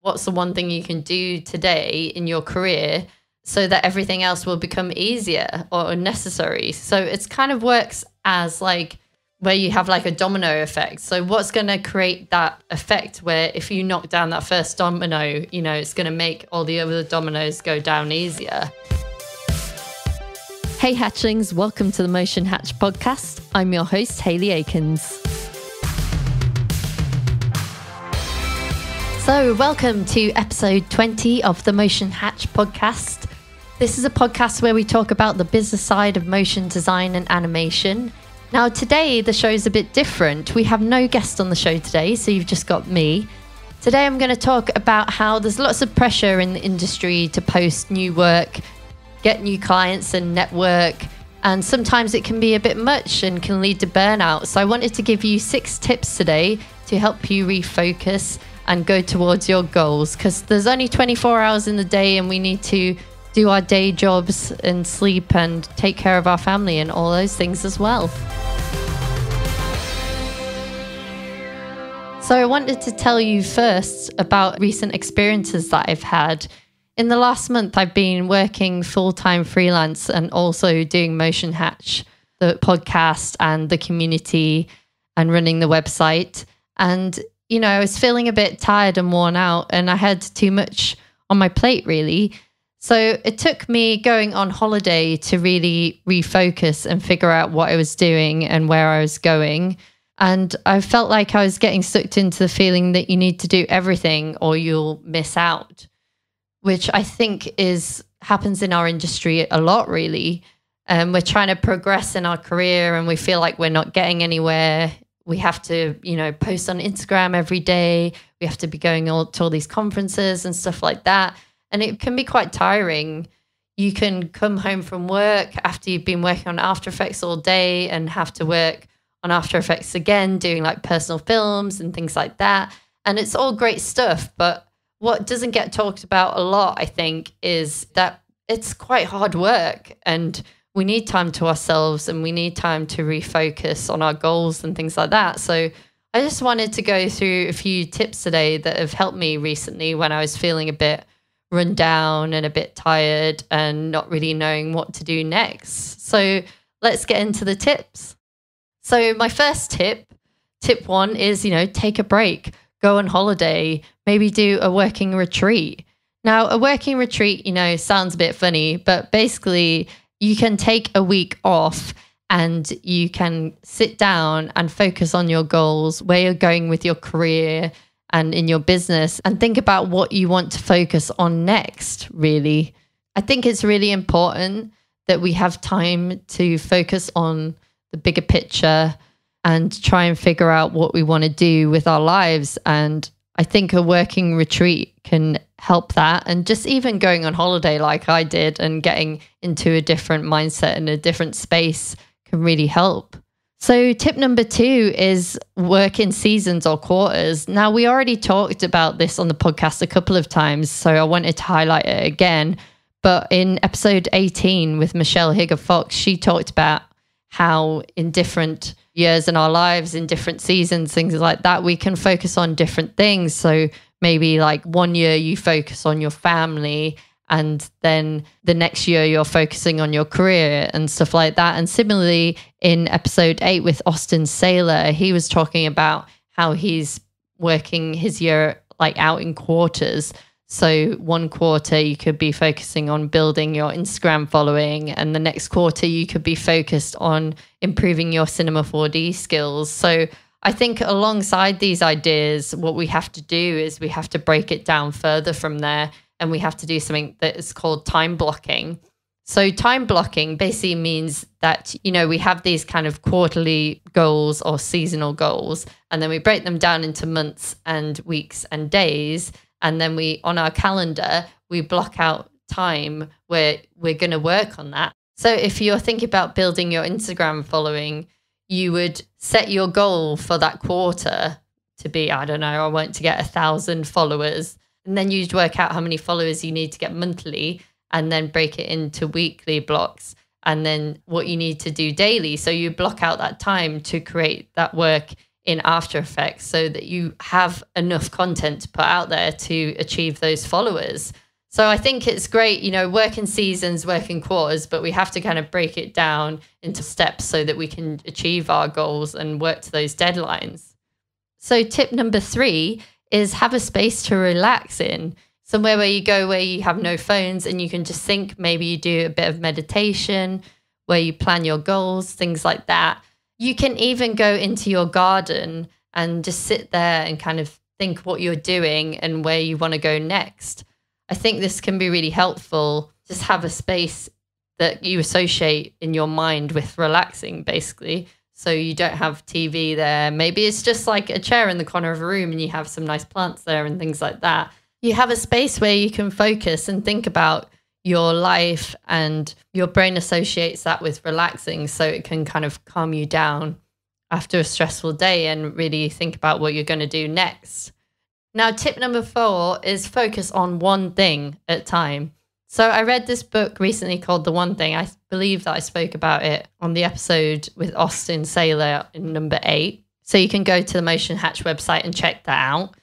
what's the one thing you can do today in your career so that everything else will become easier or unnecessary. So it's kind of works as like where you have like a domino effect. So what's going to create that effect where if you knock down that first domino, you know, it's going to make all the other dominoes go down easier. Hey hatchlings, welcome to the Motion Hatch podcast. I'm your host, Hayley Akins. So welcome to episode 20 of the Motion Hatch podcast. This is a podcast where we talk about the business side of motion design and animation. Now today the show is a bit different. We have no guest on the show today, so you've just got me. Today I'm going to talk about how there's lots of pressure in the industry to post new work, get new clients and network, and sometimes it can be a bit much and can lead to burnout. So I wanted to give you 6 tips today to help you refocus and go towards your goals, because there's only 24 hours in the day and we need to do our day jobs and sleep and take care of our family and all those things as well. So I wanted to tell you first about recent experiences that I've had. In the last month, I've been working full-time freelance and also doing Motion Hatch, the podcast and the community and running the website. And, you know, I was feeling a bit tired and worn out and I had too much on my plate, really. So it took me going on holiday to really refocus and figure out what I was doing and where I was going. And I felt like I was getting sucked into the feeling that you need to do everything or you'll miss out, which I think happens in our industry a lot, really. We're trying to progress in our career and we feel like we're not getting anywhere. We have to, you know, post on Instagram every day. We have to be going to all these conferences and stuff like that. And it can be quite tiring. You can come home from work after you've been working on After Effects all day and have to work on After Effects again, doing like personal films and things like that. And it's all great stuff. But what doesn't get talked about a lot, I think, is that it's quite hard work and we need time to ourselves and we need time to refocus on our goals and things like that. So I just wanted to go through a few tips today that have helped me recently when I was feeling a bit run down and a bit tired and not really knowing what to do next. So let's get into the tips. So my first tip 1 is, you know, take a break, go on holiday, maybe do a working retreat. Now, a working retreat, you know, sounds a bit funny, but basically you can take a week off and you can sit down and focus on your goals, where you're going with your career and in your business, and think about what you want to focus on next, really. I think it's really important that we have time to focus on the bigger picture and try and figure out what we want to do with our lives. And I think a working retreat can help that. And just even going on holiday like I did and getting into a different mindset and a different space can really help. So tip number 2 is work in seasons or quarters. Now, we already talked about this on the podcast a couple of times, so I wanted to highlight it again. But in episode 18 with Michelle Higger-Fox, she talked about how in different years in our lives, in different seasons, things like that, we can focus on different things. So maybe like one year you focus on your family and then the next year you're focusing on your career and stuff like that. And similarly, in episode 8 with Austin Saylor, he was talking about how he's working his year like out in quarters. So one quarter you could be focusing on building your Instagram following, and the next quarter you could be focused on improving your Cinema 4D skills. So I think alongside these ideas, what we have to do is we have to break it down further from there, and we have to do something that is called time blocking. So time blocking basically means that, you know, we have these kind of quarterly goals or seasonal goals, and then we break them down into months and weeks and days. And then on our calendar, we block out time where we're going to work on that. So if you're thinking about building your Instagram following, you would set your goal for that quarter to be, I don't know, I want to get 1,000 followers. And then you'd work out how many followers you need to get monthly and then break it into weekly blocks and then what you need to do daily. So you block out that time to create that work in After Effects so that you have enough content to put out there to achieve those followers. So I think it's great, work in seasons, work in quarters, but we have to kind of break it down into steps so that we can achieve our goals and work to those deadlines. So tip number 3 is have a space to relax in. Somewhere where you go where you have no phones and you can just think. Maybe you do a bit of meditation where you plan your goals, things like that. You can even go into your garden and just sit there and kind of think what you're doing and where you want to go next. I think this can be really helpful. Just have a space that you associate in your mind with relaxing, basically. So you don't have TV there. Maybe it's just like a chair in the corner of a room and you have some nice plants there and things like that. You have a space where you can focus and think about your life, and your brain associates that with relaxing, so it can kind of calm you down after a stressful day and really think about what you're going to do next. Now, tip number 4 is focus on one thing at a time. So I read this book recently called The One Thing. I believe that I spoke about it on the episode with Austin Saylor in number 8. So you can go to the Motion Hatch website and check that out.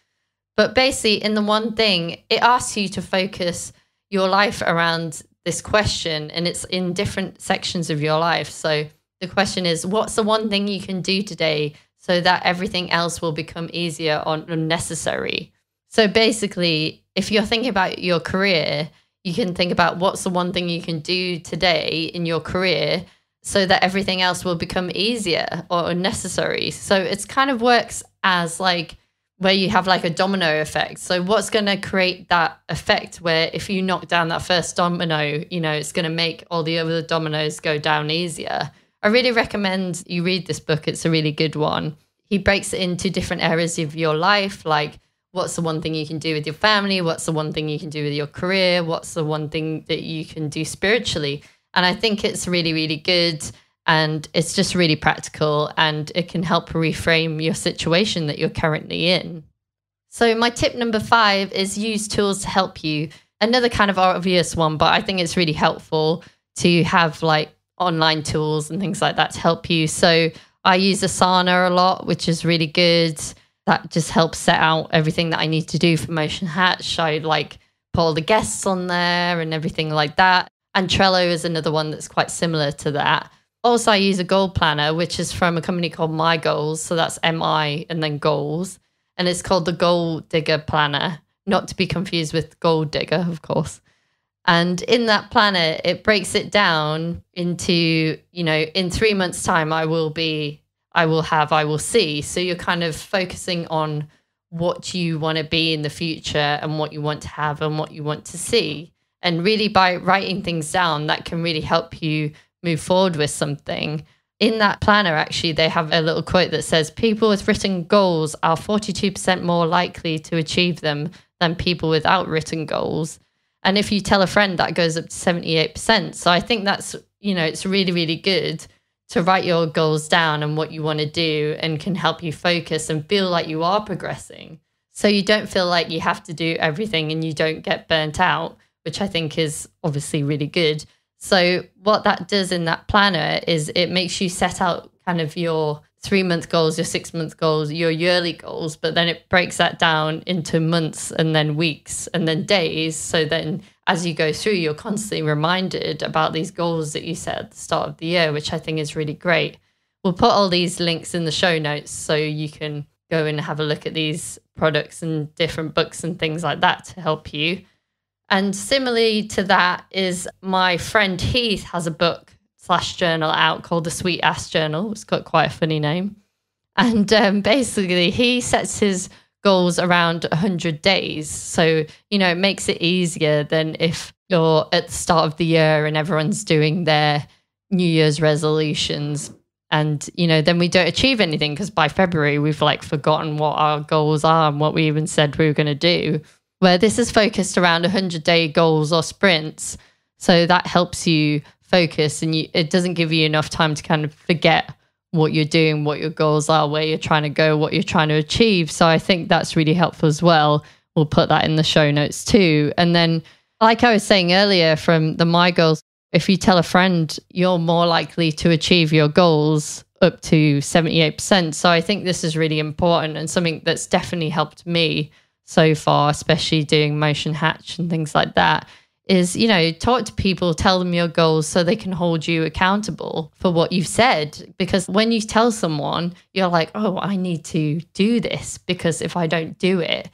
But basically, in The One Thing, it asks you to focus your life around this question, and it's in different sections of your life. So the question is, what's the one thing you can do today so that everything else will become easier or unnecessary? So basically, if you're thinking about your career, you can think about what's the one thing you can do today in your career so that everything else will become easier or unnecessary. So it's kind of works as like where you have like a domino effect. So what's going to create that effect where if you knock down that first domino, it's going to make all the other dominoes go down easier. I really recommend you read this book. It's a really good one. He breaks it into different areas of your life, like what's the one thing you can do with your family? What's the one thing you can do with your career? What's the one thing that you can do spiritually? And I think it's really, really good. And it's just really practical, and it can help reframe your situation that you're currently in. So my tip number 5 is use tools to help you. Another kind of obvious one, but I think it's really helpful to have like online tools and things like that to help you. So I use Asana a lot, which is really good. That just helps set out everything that I need to do for Motion Hatch. I like put all the guests on there and everything like that. And Trello is another one that's quite similar to that. Also, I use a goal planner, which is from a company called My Goals. So that's MI and then goals. And it's called the Goal Digger Planner, not to be confused with Gold Digger, of course. And in that planner, it breaks it down into, in 3 months' time, I will see. So you're kind of focusing on what you want to be in the future and what you want to have and what you want to see. And really by writing things down, that can really help you move forward with something. In that planner, actually, they have a little quote that says, people with written goals are 42% more likely to achieve them than people without written goals. And if you tell a friend, that goes up to 78%. So I think that's, it's really, really good to write your goals down and what you want to do, and can help you focus and feel like you are progressing. So you don't feel like you have to do everything and you don't get burnt out, which I think is obviously really good. So what that does in that planner is it makes you set out kind of your 3-month goals, your 6-month goals, your yearly goals, but then it breaks that down into months and then weeks and then days. So then as you go through, you're constantly reminded about these goals that you set at the start of the year, which I think is really great. We'll put all these links in the show notes so you can go and have a look at these products and different books and things like that to help you. And similarly to that is my friend Heath has a book / journal out called The Sweet Ass Journal. It's got quite a funny name. And basically he sets his goals around 100 days. So, it makes it easier than if you're at the start of the year and everyone's doing their New Year's resolutions. And, then we don't achieve anything because by February we've forgotten what our goals are and what we even said we were going to do. Where this is focused around 100-day goals or sprints. So that helps you focus, and it doesn't give you enough time to kind of forget what you're doing, what your goals are, where you're trying to go, what you're trying to achieve. So I think that's really helpful as well. We'll put that in the show notes too. And then, like I was saying earlier from the My Goals, if you tell a friend, you're more likely to achieve your goals up to 78%. So I think this is really important and something that's definitely helped me so far, especially doing Motion Hatch and things like that, is, you know, talk to people, tell them your goals so they can hold you accountable for what you've said. Because when you tell someone, you're like, oh, I need to do this, because if I don't do it,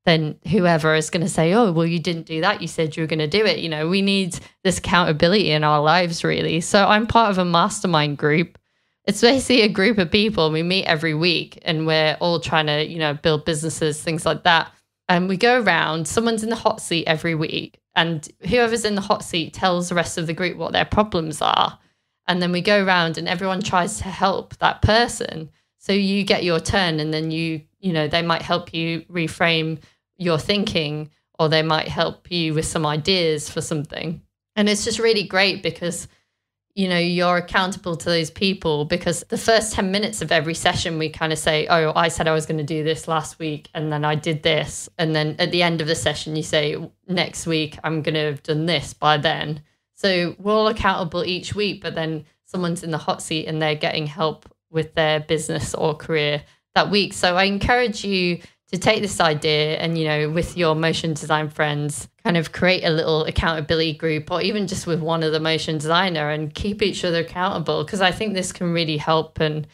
then whoever is going to say, oh, well, you didn't do that. You said you were going to do it. You know, we need this accountability in our lives, really. So I'm part of a mastermind group. It's basically a group of people. We meet every week and we're all trying to, you know, build businesses, things like that. And we go around, someone's in the hot seat every week, and whoever's in the hot seat tells the rest of the group what their problems are. And then we go around and everyone tries to help that person. So you get your turn, and then you know, they might help you reframe your thinking, or they might help you with some ideas for something. And it's just really great because, you know, you're accountable to those people, because the first 10 minutes of every session, we kind of say, oh, I said I was going to do this last week, and then I did this. And then at the end of the session, you say, next week, I'm going to have done this by then. So we're all accountable each week, but then someone's in the hot seat and they're getting help with their business or career that week. So I encourage you to take this idea and, you know, with your motion design friends, kind of create a little accountability group, or even just with one of the motion designer, and keep each other accountable. Because I think this can really help, and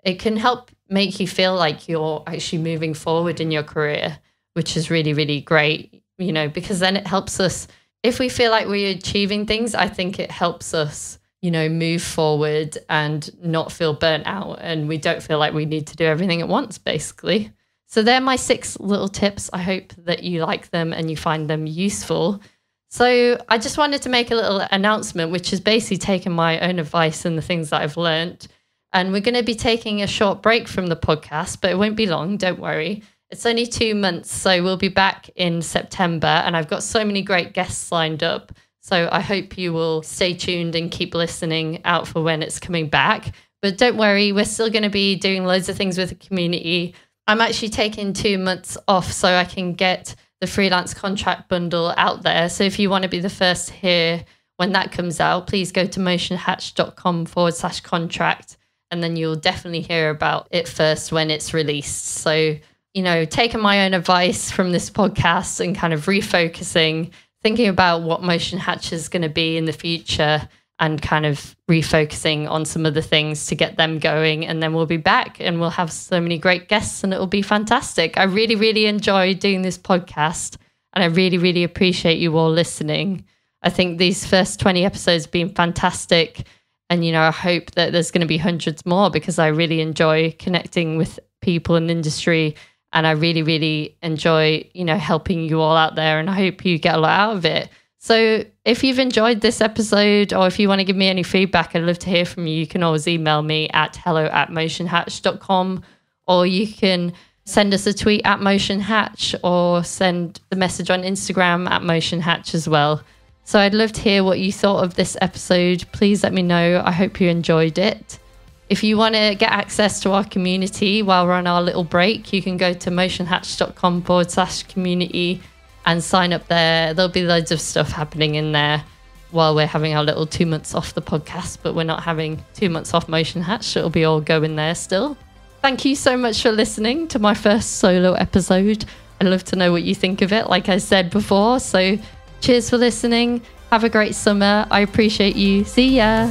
it can help make you feel like you're actually moving forward in your career, which is really, really great, you know, because then it helps us. If we feel like we're achieving things, I think it helps us, you know, move forward and not feel burnt out, and we don't feel like we need to do everything at once, basically. So they're my 6 little tips. I hope that you like them and you find them useful. So I just wanted to make a little announcement, which is basically taking my own advice and the things that I've learned. And we're going to be taking a short break from the podcast, but it won't be long, don't worry. It's only 2 months, so we'll be back in September, and I've got so many great guests lined up. So I hope you will stay tuned and keep listening out for when it's coming back. But don't worry, we're still going to be doing loads of things with the community. I'm actually taking 2 months off so I can get the freelance contract bundle out there. So if you want to be the first to hear when that comes out, please go to motionhatch.com/contract, and then you'll definitely hear about it first when it's released. So, you know, taking my own advice from this podcast and kind of refocusing, thinking about what Motion Hatch is going to be in the future, and kind of refocusing on some of the things to get them going. And then we'll be back and we'll have so many great guests and it'll be fantastic. I really, really enjoy doing this podcast, and I really, really appreciate you all listening. I think these first 20 episodes have been fantastic. And, you know, I hope that there's going to be hundreds more, because I really enjoy connecting with people in the industry. And I really, really enjoy, you know, helping you all out there. And I hope you get a lot out of it. So if you've enjoyed this episode, or if you want to give me any feedback, I'd love to hear from you. You can always email me at hello@motionhatch.com, or you can send us a tweet at motionhatch, or send the message on Instagram at motionhatch as well. So I'd love to hear what you thought of this episode. Please let me know. I hope you enjoyed it. If you want to get access to our community while we're on our little break, you can go to motionhatch.com/community and sign up there. There'll be loads of stuff happening in there while we're having our little 2 months off the podcast, but we're not having 2 months off Motion Hatch. It'll be all going there still. Thank you so much for listening to my first solo episode. I'd love to know what you think of it, like I said before. So cheers for listening. Have a great summer. I appreciate you. See ya.